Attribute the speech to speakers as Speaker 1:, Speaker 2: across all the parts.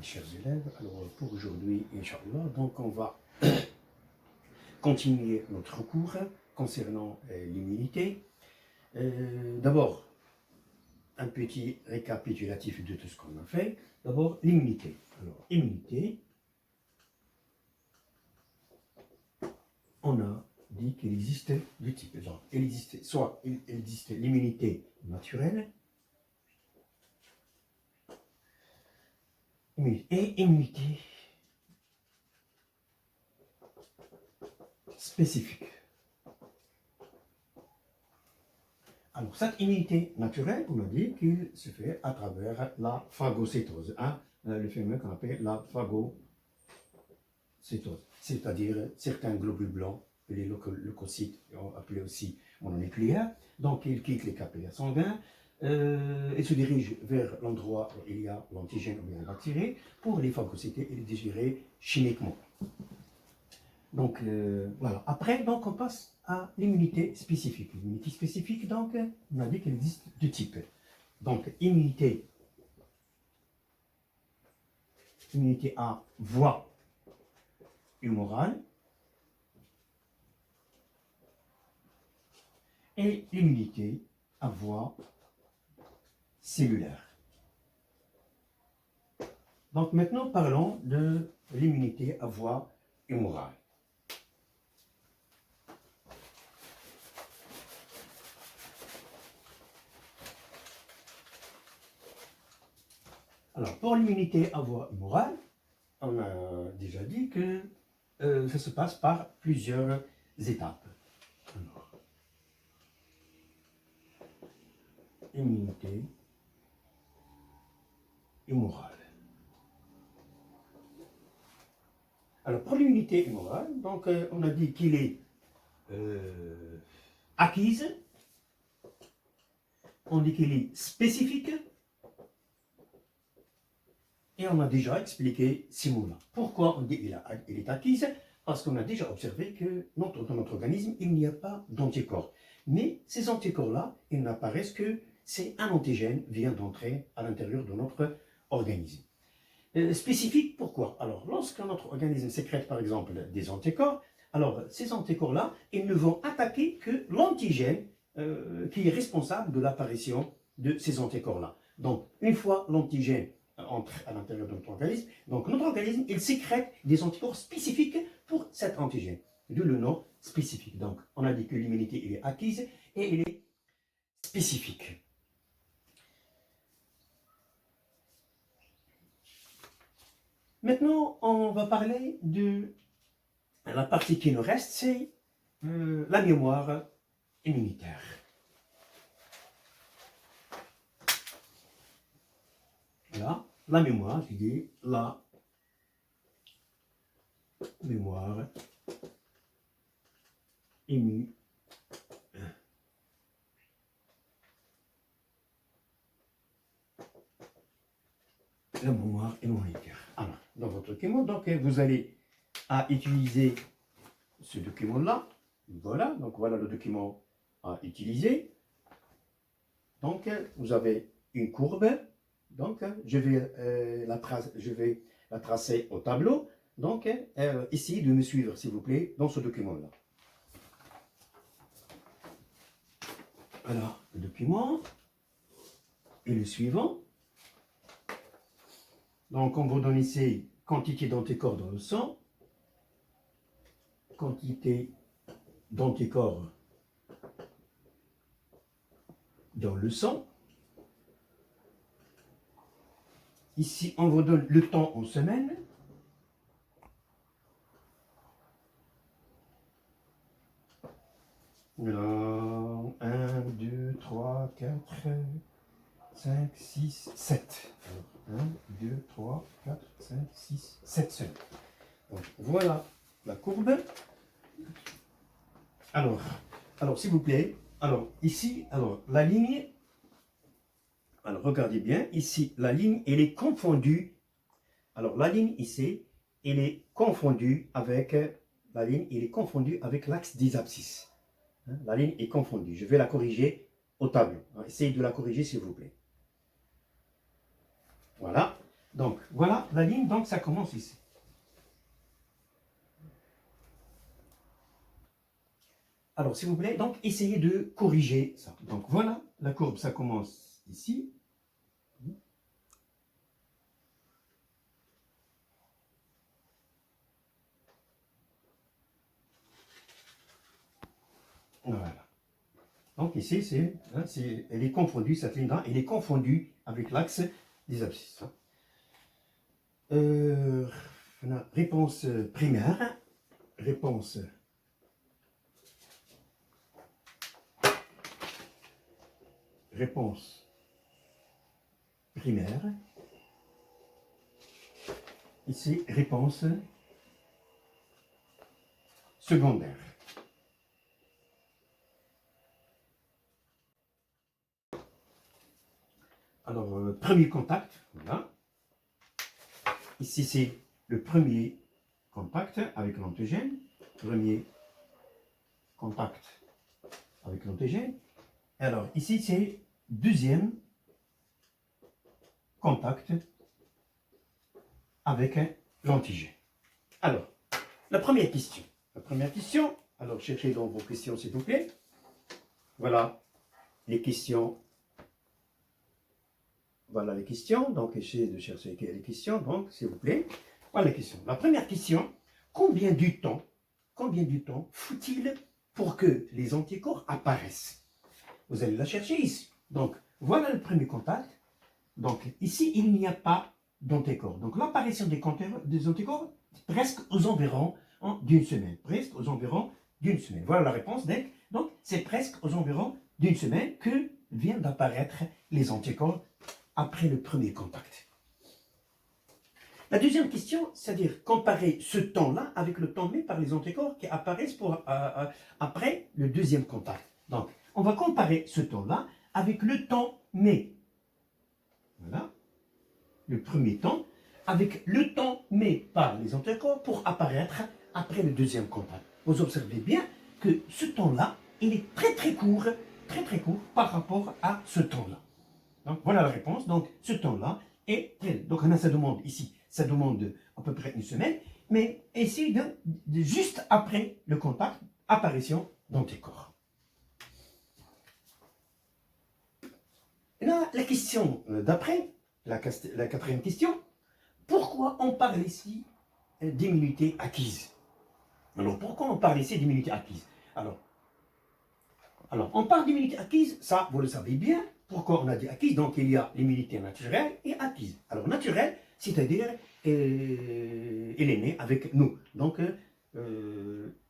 Speaker 1: mes chers élèves. Alors pour aujourd'hui, Inch'Allah, donc on va continuer notre cours concernant l'immunité. D'abord, un petit récapitulatif de tout ce qu'on a fait. D'abord, l'immunité. Alors, immunité, on a dit qu'il existait deux types. Genre, il existait l'immunité naturelle et immunité spécifique. Alors, cette immunité naturelle, on a dit qu'il se fait à travers la phagocytose, le fameux qu'on appelle la phagocytose, c'est-à-dire certains globules blancs, les leucocytes, appelés aussi mononucléaires, donc ils quittent les capillaires sanguins et se dirigent vers l'endroit où il y a l'antigène ou bien la bactérie pour les phagocyter et les digérer chimiquement. Donc voilà. Après, donc, on passe à l'immunité spécifique. L'immunité spécifique, donc, on a dit qu'il existe deux types. Donc, immunité à voie humorale et l'immunité à voie cellulaire. Donc maintenant, parlons de l'immunité à voie humorale. Alors, pour l'immunité à voie humorale, on a déjà dit que ça se passe par plusieurs étapes. Alors, immunité humorale. Alors, pour l'immunité humorale, donc, on a dit qu'il est acquise, on dit qu'il est spécifique, et on a déjà expliqué ces mots-là. Pourquoi on dit qu'il est acquise? Parce qu'on a déjà observé que dans notre organisme, il n'y a pas d'anticorps. Mais ces anticorps-là, ils n'apparaissent que si un antigène vient d'entrer à l'intérieur de notre organisme. Spécifique, pourquoi? Alors, lorsque notre organisme sécrète, par exemple, des anticorps, alors ces anticorps-là, ils ne vont attaquer que l'antigène qui est responsable de l'apparition de ces anticorps-là. Donc, une fois l'antigène entre à l'intérieur de notre organisme, donc notre organisme, il sécrète des anticorps spécifiques pour cet antigène, d'où le nom spécifique. Donc, on a dit que l'immunité est acquise et elle est spécifique. Maintenant, on va parler de la partie qui nous reste, c'est la mémoire immunitaire. Voilà, la mémoire, je dis la mémoire immunitaire. La mémoire immunitaire. Alors, dans votre document, donc vous allez utiliser ce document-là. Voilà, donc voilà le document à utiliser. Donc, vous avez une courbe. Donc, je vais la tracer au tableau. Donc, essayez de me suivre, s'il vous plaît, dans ce document-là. Alors, le document est le suivant. Donc, on vous donne ici quantité d'anticorps dans le sang, quantité d'anticorps dans le sang. Ici, on vous donne le temps en semaines. Alors, 1, 2, 3, 4, 5, 6, 7. Alors, 1, 2, 3, 4, 5, 6, 7 semaines. Donc, voilà la courbe. Alors s'il vous plaît, alors ici, alors la ligne, alors regardez bien, ici, la ligne, elle est confondue. Alors la ligne ici, elle est confondue avec l'axe des abscisses. La ligne est confondue. Je vais la corriger au tableau. Essayez de la corriger, s'il vous plaît. Voilà. Donc, voilà la ligne, donc ça commence ici. Alors, s'il vous plaît, donc, essayez de corriger ça. Donc, voilà, la courbe, ça commence ici. Voilà. Donc, ici, elle est confondue, cette ligne-là, elle est confondue avec l'axe des abscisses. Réponse primaire. Réponse primaire. Ici, réponse secondaire. Alors, premier contact, voilà. Ici, c'est le premier contact avec l'antigène. Premier contact avec l'antigène. Alors, ici, c'est deuxième contact avec l'antigène. Alors, la première question. Alors cherchez dans vos questions, s'il vous plaît. Voilà les questions. Voilà les questions. Donc, essayez de chercher les questions. Donc, s'il vous plaît. Voilà les questions. La première question, combien du temps faut-il pour que les anticorps apparaissent? Vous allez la chercher ici. Donc, voilà le premier contact. Donc, ici, il n'y a pas d'anticorps. Donc, l'apparition des anticorps, presque aux environs d'une semaine. Presque aux environs d'une semaine. Voilà la réponse. Donc, c'est presque aux environs d'une semaine que viennent d'apparaître les anticorps après le premier contact. La deuxième question, c'est-à-dire comparer ce temps-là avec le temps mis par les anticorps qui apparaissent après le deuxième contact. Donc, on va comparer ce temps-là avec le temps mais. Voilà. Le premier temps avec le temps mais par les anticorps pour apparaître après le deuxième contact. Vous observez bien que ce temps-là, il est très très court par rapport à ce temps-là. Donc, voilà la réponse. Donc, ce temps-là est très... Donc, on a sa demande ici. Ça demande à peu près une semaine, mais ici, juste après le contact, apparition d'anticorps. Là, la question d'après, la quatrième question, pourquoi on parle ici d'immunité acquise? Alors, pourquoi on parle ici d'immunité acquise? Alors, on parle d'immunité acquise, ça, vous le savez bien. Pourquoi on a dit acquise? Donc, il y a l'immunité naturelle et acquise. Alors, naturelle, c'est-à-dire, elle est née avec nous. Donc,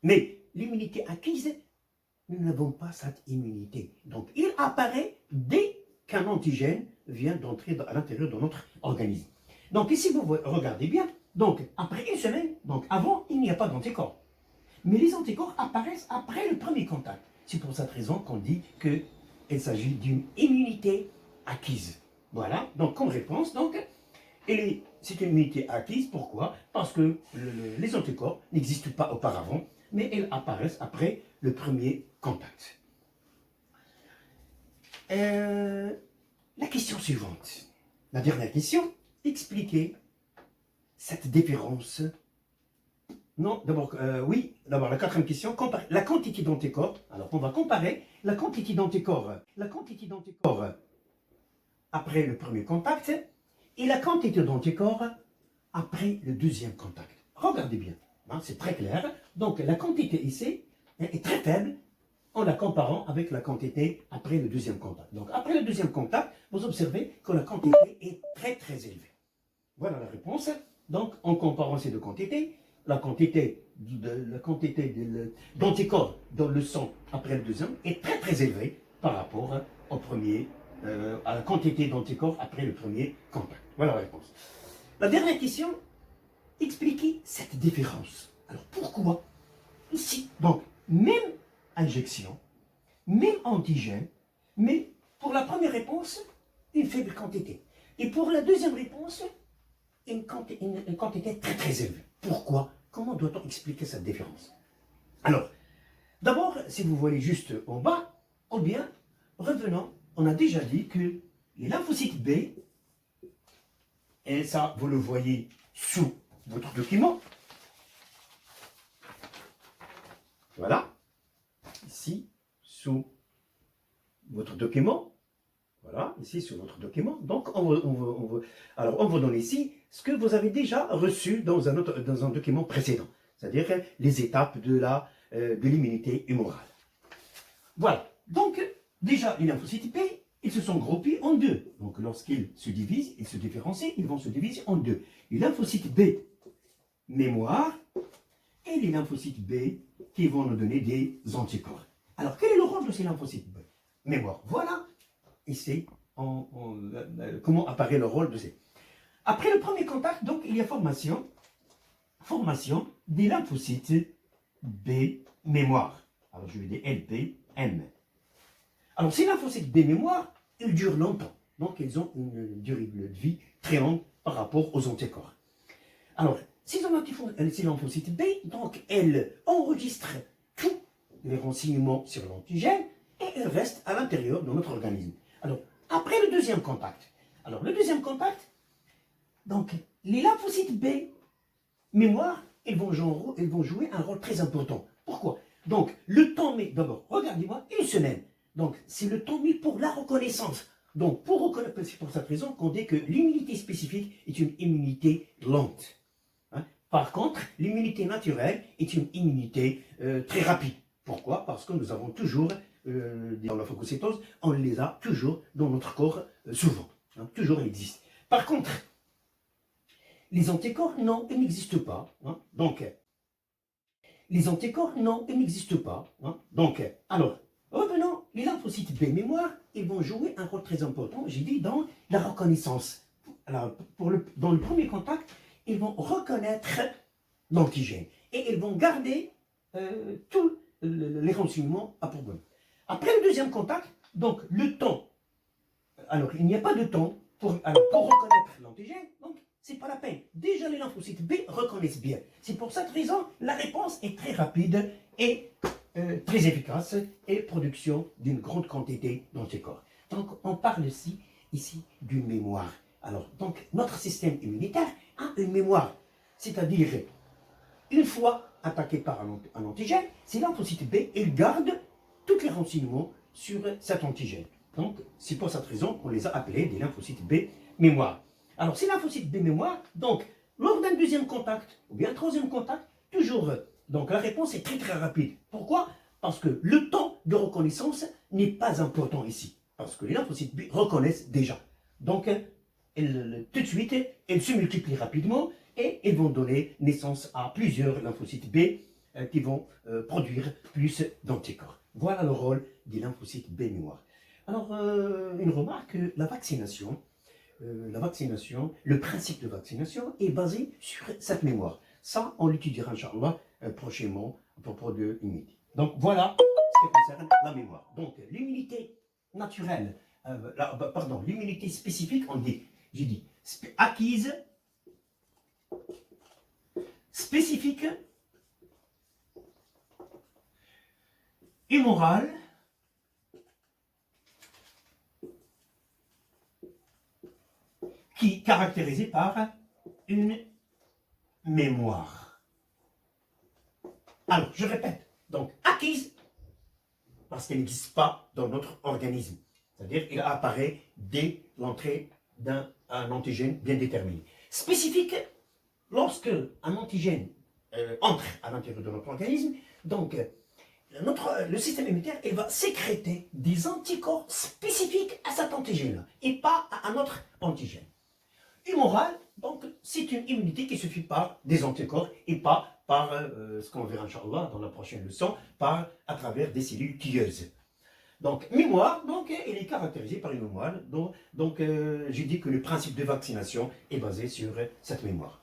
Speaker 1: mais l'immunité acquise, nous n'avons pas cette immunité. Donc, il apparaît dès qu'un antigène vient d'entrer à l'intérieur de notre organisme. Donc, ici, vous regardez bien. Donc, après une semaine, donc avant, il n'y a pas d'anticorps. Mais les anticorps apparaissent après le premier contact. C'est pour cette raison qu'on dit qu'il s'agit d'une immunité acquise. Voilà, donc comme réponse, c'est une immunité acquise. Pourquoi? Parce que les anticorps n'existent pas auparavant, mais elles apparaissent après le premier contact. La question suivante, la dernière question, expliquez cette différence. Non, d'abord, oui, d'abord la quatrième question, la quantité d'anticorps. Alors, on va comparer la quantité d'anticorps après le premier contact et la quantité d'anticorps après le deuxième contact. Regardez bien, hein, c'est très clair. Donc, la quantité ici est très faible en la comparant avec la quantité après le deuxième contact. Donc, après le deuxième contact, vous observez que la quantité est très très élevée. Voilà la réponse. Donc, en comparant ces deux quantités, la quantité d'anticorps dans le sang après le deuxième est très très élevée par rapport au premier, à la quantité d'anticorps après le premier contact. Voilà la réponse. La dernière question, expliquez cette différence. Alors pourquoi ici? Donc, même injection, même antigène, mais pour la première réponse, une faible quantité. Et pour la deuxième réponse, une quantité très très élevée. Pourquoi? Comment doit-on expliquer cette différence? Alors, d'abord, si vous voyez juste en bas, ou bien, revenons, on a déjà dit que les lymphocytes B Et ça, vous le voyez sous votre document. Voilà. Ici, sous votre document. Voilà, ici sur votre document. Donc, alors, on vous donne ici ce que vous avez déjà reçu dans un document précédent. C'est-à-dire les étapes de l'immunité humorale. Voilà. Donc, déjà, les lymphocytes B, ils se sont groupés en deux. Donc, lorsqu'ils se divisent, ils se différencient, ils vont se diviser en deux. Les lymphocytes B mémoire et les lymphocytes B qui vont nous donner des anticorps. Alors, quel est le rôle de ces lymphocytes B mémoire? Voilà, ici, comment apparaît le rôle de ces. Après le premier contact, donc, il y a formation des lymphocytes B mémoire. Alors, je vais dire LBM. Alors, ces lymphocytes B mémoire, ils durent longtemps. Donc, ils ont une durée de vie très longue par rapport aux anticorps. Alors, ces lymphocytes B, donc, elles enregistrent tous les renseignements sur l'antigène et elles restent à l'intérieur de notre organisme. Alors, après le deuxième contact, donc, les lymphocytes B mémoire, ils vont jouer un rôle très important. Pourquoi? Donc, le temps mis, d'abord, regardez-moi, une semaine. Donc, c'est le temps mis pour la reconnaissance. Donc, c'est pour cette raison qu'on dit que l'immunité spécifique est une immunité lente. Hein? Par contre, l'immunité naturelle est une immunité très rapide. Pourquoi? Parce que nous avons toujours, dans la phagocytose, on les a toujours dans notre corps, souvent. Hein? Toujours, ils existent. Par contre, les anticorps, non, ils n'existent pas. Hein? Donc, les anticorps, non, ils n'existent pas. Hein? Donc, alors, revenons, les lymphocytes B mémoire, ils vont jouer un rôle très important, j'ai dit, dans la reconnaissance. Alors, dans le premier contact, ils vont reconnaître l'antigène et ils vont garder tous les renseignements à propos. Après le deuxième contact, donc le temps, alors il n'y a pas de temps pour reconnaître l'antigène, donc c'est pas la peine. Déjà les lymphocytes B reconnaissent bien. C'est pour cette raison, la réponse est très rapide et très efficace et production d'une grande quantité d'anticorps. Donc on parle ici d'une mémoire. Alors donc notre système immunitaire a une mémoire, c'est-à-dire une fois attaqué par un antigène, ces lymphocytes B, ils gardent tous les renseignements sur cet antigène. Donc c'est pour cette raison qu'on les a appelés des lymphocytes B mémoire. Alors ces lymphocytes B mémoire, donc lors d'un deuxième contact ou bien troisième contact, toujours. Donc la réponse est très très rapide. Pourquoi? Parce que le temps de reconnaissance n'est pas important ici. Parce que les lymphocytes B reconnaissent déjà. Donc tout de suite, elles se multiplient rapidement et elles vont donner naissance à plusieurs lymphocytes B qui vont produire plus d'anticorps. Voilà le rôle des lymphocytes B mémoire. Alors, une remarque, la vaccination, le principe de vaccination est basé sur cette mémoire. Ça, on l'étudiera, Inch'Allah, prochainement à propos de l'immunité. Donc, voilà ce qui concerne la mémoire. Donc, l'immunité naturelle, l'immunité spécifique, j'ai dit, acquise, spécifique, humorale, qui est caractérisée par une mémoire. Alors, je répète, donc acquise, parce qu'elle n'existe pas dans notre organisme. C'est-à-dire qu'il apparaît dès l'entrée d'un antigène bien déterminé. Spécifique, lorsque un antigène entre à l'intérieur de notre organisme, donc le système immunitaire il va sécréter des anticorps spécifiques à cet antigène-là et pas à un autre antigène. Humorale, donc c'est une immunité qui se fait par des anticorps et pas par ce qu'on verra Inch'Allah dans la prochaine leçon, à travers des cellules tueuses. Donc, mémoire, donc, elle est caractérisée par une mémoire. Donc j'ai dit que le principe de vaccination est basé sur cette mémoire.